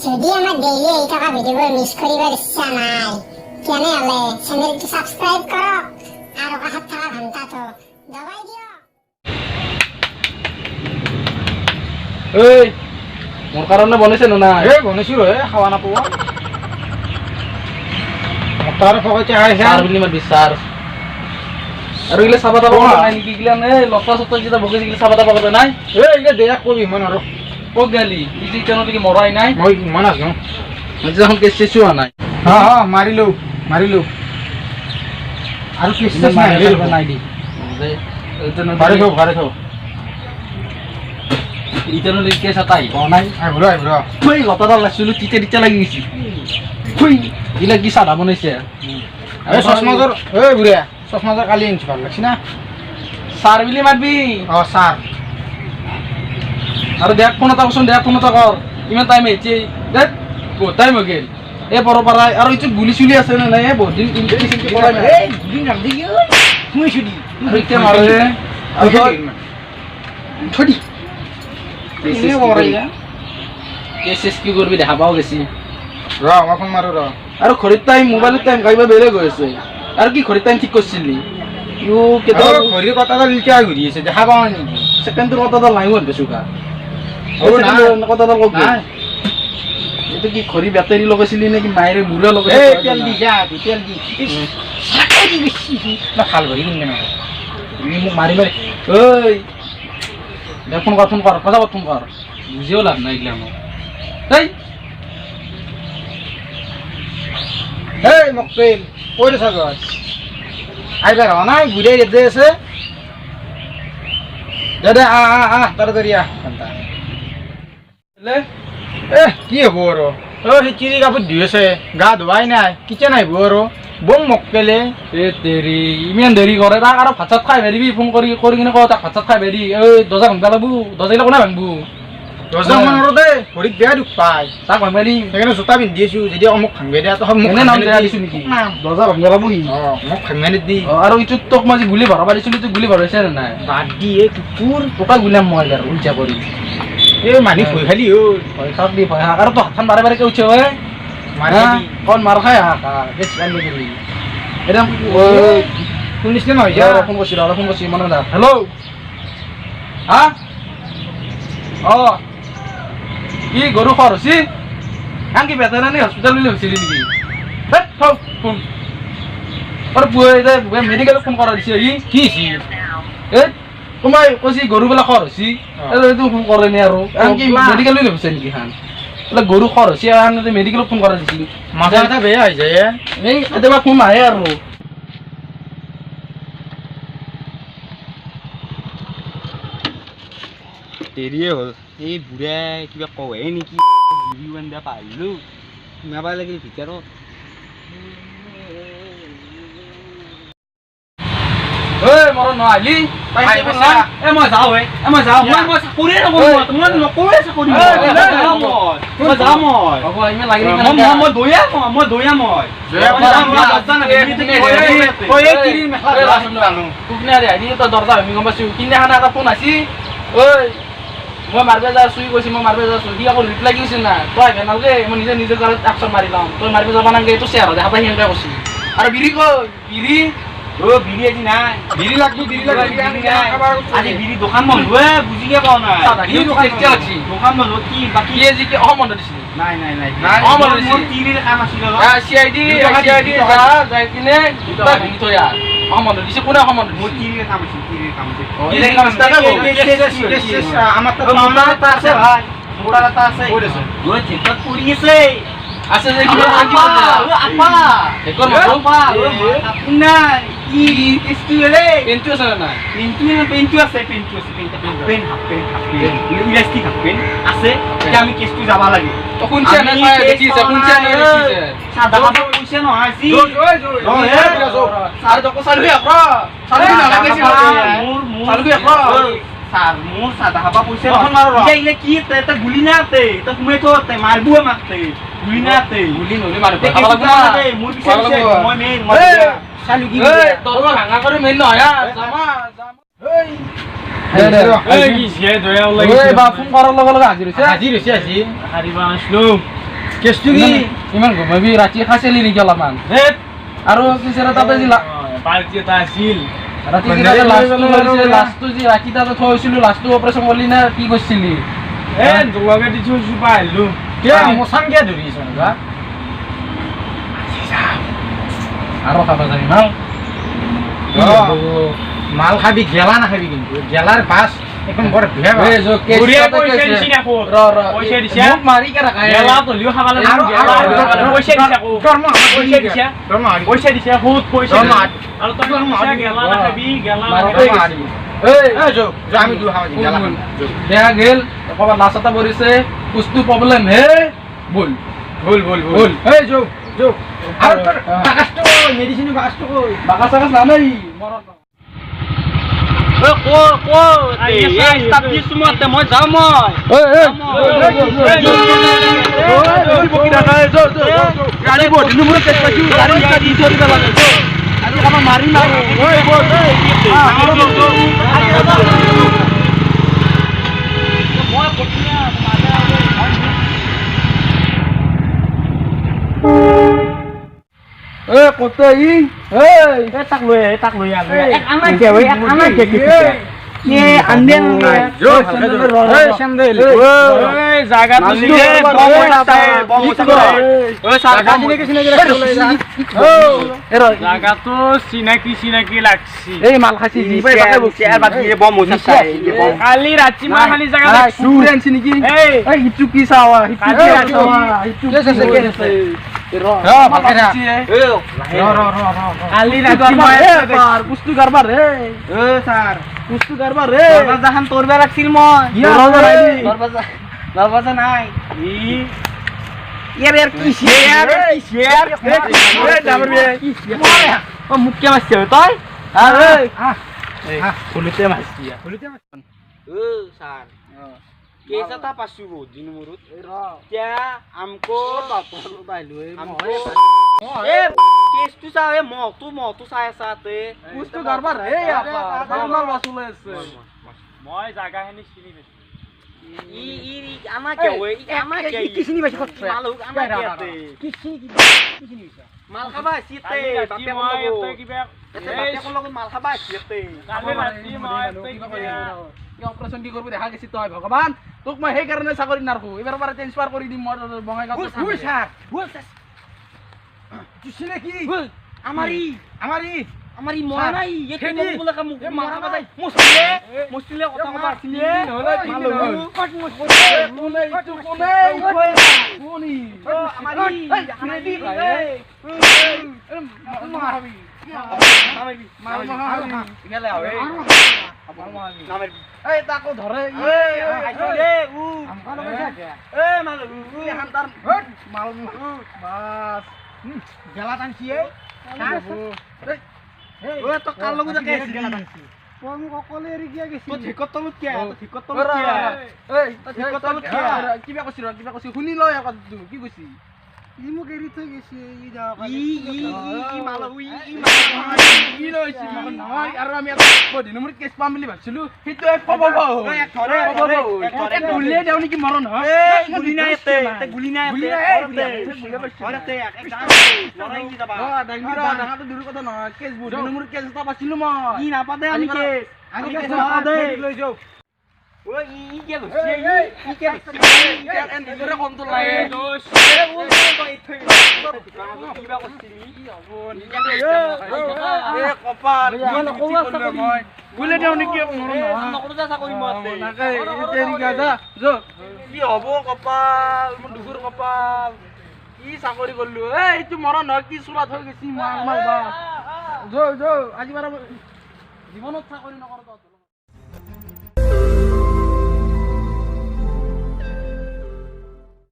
যদি আমাৰ ডেইলি এই টাকা ভিডিওবোৰ মিস কৰিবাৰ ইচ্ছা নাই তেনেহলে চ্যানেলটো সাবস্ক্ৰাইব কৰক আৰু কাষত থকা ঘণ্টাটো দবাই দিয়ক। এই মোৰ কাৰণে বনাইছে না নাই? এই বনাইছো ৰে খাৱা নাপাব মটাৰ ফকতে আইছে সাৰ বুলি মাৰ বিচাৰ আৰু ইলে চাবা তাবা নাই নেকি গিলা নে লতা সতা যেটা বগে গিলা চাবা তাবা কৰে নাই? এই ইলে দেয়া কবি মান আৰু কক গালি ইজি কেন কি মৰাই নাই? মই মান আছো মই যখন কেছ চেছ হোৱা নাই হা মাৰিলো আৰু কি চেছ নাই দি বাৰে থো ইতানো লিখে সাতাই কোৱা নাই আহিব থৈ লতাডাল লাইছিলো তিতে লাগি গৈছি থৈ ইলা কি সাদা বনাইছে এই চশমাজৰ এই বুঢ়া চশমাজৰ কালি আনিছো ভাল লাগছি না সাৰ বুলি মাৰবি ছাৰ আৰু দেখ ফোন এটা কচোন দেখ ফোন এটা কৰ ইমান টাইম হৈছে দেখ বহুত টাইম হৈ গেল এই বৰ পাৰাই আৰু এইটো গুলি চুলি আছে নে নাই বহুত দিন ইনভেষ্টিগেশ্যন কৰা নাই এই গুলি নাম দি মই ছুটি আৰু এতিয়া মাৰে আৰু থদি কেছ কি কৰবি দেখা পাও গেছি মই ফোন মাৰো আৰু ঘড়ীৰ টাইম মোবাইলৰ টাইম গাইবা বেলেগ হৈ আছে আৰু কি ঘড়ীৰ টাইম ঠিক কৰিছিলি ইউ কেতিয়া ঘড়ীৰ কথাডাল এতিয়া ঘূৰি আছে দেখা পাওঁ নেকি ছেকেণ্ডৰ কথাডাল নাই হোৱা বেছো কা কথাডাল কক এইটো কি ঘড়ী বেটাৰী লগাইছিলি নে কি মায়েৰে মুৰা লগাইছিলি তেল দি যা তেল দি ভাল ঘড়ী কিনে মোক মাৰি ঐ দে ফোন কৰ কথা ফোন কৰ বুজিও লাভ নাই এইগিলা মোক এই এই মকপেল কৈ আছা গছ আইবার হ নাই ঘুরে যেতে আছে দে তাড়াতাড়ি কি হব আর সেই চিৰি কাপোৰ ধুই আছে গা ধোৱাই নাই কিচেন আহিব আৰু বম মকপেলে এ তেৰি ইমান দেৰি কৰে তাক আৰু ভাত চাত খাই বেৰিবি ফোন কৰি কিনে কওঁ তাক ভাত চাত খাই বেৰি এই দৰ্জা ভাঙবা লাগবো দৰ্জা কোনে ভাঙবো দৰ্জাখনৰ দে ভৰিত বেয়া দুখ পায় তাক ভাঙবা দি সেইকাৰণে জোতা পিন্ধি আছো যদি মোক ভাঙবে দিয়া তখন মোক এনে নাম দেয়া দিছো নেকি দৰ্জা ভাঙবা লাগবো মোক ভাঙবে নিদি আৰু ইটো তোক মই গুলি ভৰাব দিছিলো তুই গুলি ভৰাইছে নে নাই বাদ দি এই কুকুৰ তোকা গুলিয়াম মই আৰু উল্টা কৰি এই মানুহ ভয় খালি হ'ল ভয় খাওক দি ভয় আৰু তো হাতখন বাৰে বাৰেকে উঠে ঐ কন মাৰ খাই বেছ গালি দিলি একদম শুনিছ নে নহয় ফোন কৰিছিল মনে না হেল্ল' হা কি গৰু খৰ হৈছি কাম কি ভেটেনাৰী হস্পিটেল বুলি হৈছিলি নেকি ফোন আৰু মেডিকেলত ফোন কৰা দিছে ই কি হৈছে এই কোনোবাই কৈছি গৰু বোলে খৰ হৈছি এইটো ফোন কৰে নে আৰু কি মেডিকেল লৈ হৈছে নেকি খান বোলে গৰু খৰ হৈছি মেডিকেলত ফোন কৰা দিছিল মাথা এটা বেয়া হৈ যায় এই কেতিয়াবা ফোন আহে আৰু দেৰিয়ে হ'ল এই বুঢ়াই কিবা কয়ে নেকি দিয়া পাৰিলো সোমাব লাগিল ভিতৰত মৰণ নহলি মই যাওঁ মই চাকৰিয়ে নকৰোঁ তোমাৰ নকৰোঁ চাকৰি দৰ্জা ভাঙি গম পাইছো কিনাখানা এটা ফোন আছি ঐ মই মাৰিব যা চুই কৈছি মই মাৰিব যা সি আকৌ ৰিপ্লাই কি কৈছিল না তই আহিব নালাগে মই নিজে গাড়ীত একশন মাৰি লওঁ তই মাৰিব যাব নালাগে এইটো চেয়াৰ দেখা পাই সেনেকৈ কৈছি আৰু বিৰি কৈ বিৰি বিৰি আজি নাই বিৰি লাগবো আজি বিৰি দোকান বন্ধ বুজিয়ে পোৱা নাই দোকান বন্ধ কি বাকী আজি কি অসম্বন্ধ দিছিলি নাই অসম্বন্ধ দিছিলি তিৰিৰ কাম আছিল চিআইডি যাই কিনে দুটা ভাঙি থৈ আহ অসম্বন্ধ দিছে কোনে অসম্বন্ধ মোৰ তিৰিৰ কাম আছিল আমাৰ তাত মামলা এটা আছে ভাই মোৰা এটা আছে গৈ ঠিকত পৰি আছে আছে যে কিবা আপা একৰ আপা আপোনাৰ ই ইস্তি রে পেন্টু আছে না পেন্টু আছে পেন ইলাস্টিক পেন আছে যে আমি কেসটু যাবা লাগে তো কোনছে না দেখিছে কোনছে না দেখিছে সাদা হাতে কইছে ন আসি স্যার দক চালু আপরা চালু না লাগেছি চালু আপরা স্যার মোর সাদা হাবা কইছে ইলে কি তে গুলি না তে তো তুমি তো তে মারবো মারতে গুলি না তে গুলি নলি মারবে খাবা লাগবে না মোর পিছে মই মেন চালু কি দরজা ভাঙা করে মেন নয়া জামা এই কি সে দয়া লাগি এই বা ফোন করার লগে লগে হাজির হইছে আজি হারিবা আসলো কেছটো কি ইমান ঘুমাবি ৰাতি খাইছিলি নেকি অলপমান আৰু কিছেৰে তাতে যি পাৰ্টি এটা আছিল ৰাতি লাষ্টটো যি ৰাতি তাতে থৈছিলো লাষ্টটো অপাৰেশ্যন কৰিলি না কি কৰিছিলি লগে দি থৈছো পাই আহিলো মচান কিয় ধৰিছ আৰু খাব যাবি মাল খাবি গেলা নাখাবি কিন্তু গেলাৰ পাছ একদম বৰ বেয়া লাচটা পৰিছে বস্তু প্ৰব্লেম হে বল বল বল বল মেডিচিন বাগাছ নানাই মই যাওঁ চিনাকি চিনাকি লাগছি এই মাল খাইছি কালি ৰাতি মই খালি জাগা নেকি ইটো কি চাৱা পুস্তু কাৰবাৰ ৰে ছাৰ পুস্তু কাৰবাৰ ৰে দৰবাজাখন তৰবা লাগছিল মই দৰবাজা নাই মোক কিয় মাৰছি তই ফুলতে মাৰছি ছাৰ কেছ এটা পাইছো বহুত দিন মূৰত এতিয়া আমকো কেছটো চাই মহটো চাই আছা বস্তু কাৰবাৰ মই জাগাখিনি চিনি পাইছো মাল খাবা মাল খাবা অপাৰেশ্যন কি কৰবি দেখা গেছি তই ভগৱান তোক মই সেইকাৰণে চাকৰি নাৰখো এইবাৰ পৰা ট্ৰেন্সফাৰ কৰি দিম মই বঙাইগাঁও চিনাকি আমারি মরা নাই এতে মন বলে কাম মারা বাজাই মুসলিলে কথা কথা আসলে কোনে আমারি আমারি মারবি গেলে আবে এই তাকো ধরে আইলে মাল হান্তার মাল বাস গেলা টানছি ওই তো কাল লগু যাকে গেলা টানছি কোন অকলে এৰি গিয়া গেছি তো ঠিকত তলত কিয়া এই তো ঠিকত তলত কিয়া কিবা কৈছি শুনি লয় আকৌ কি কৈছি ই মোক এৰি থৈ গেছি ই যাও ই মাল ই লৈছি নহয় আৰু আমি বডি নম্বৰ কেছ পাম বুলি ভাবিছিলো সেইটো পাব ধৰে গুলি দেও নেকি মৰণ হয় গুলি নাই এতে ঘৰতে এক লৰাই কি যাবা ডাঙাটো দূৰ কথা নহয় কেছ বডি নম্বৰ কেছ এটা পাছিলো মই কি নাপাদে আমি কেছ নাপাদে লৈ যাও ওই ই কে লছে ই কে এন ধরে কন্ট্রোল লাগে দোষ ও কই থই কিবা করছিলি হবন এ কপাল মই গুলে দেও নেকি নকৰো চাকৰি মতে নাকে তেৰি গাজা যো কি হব কপাল মোৰ দুখুৰ কপাল কি চাকৰি কৰলো এইটো মৰণ হয় কি চুলা থৈ গেছি মাল বা যো আজি বাৰ জীৱনত চাকৰি নকৰ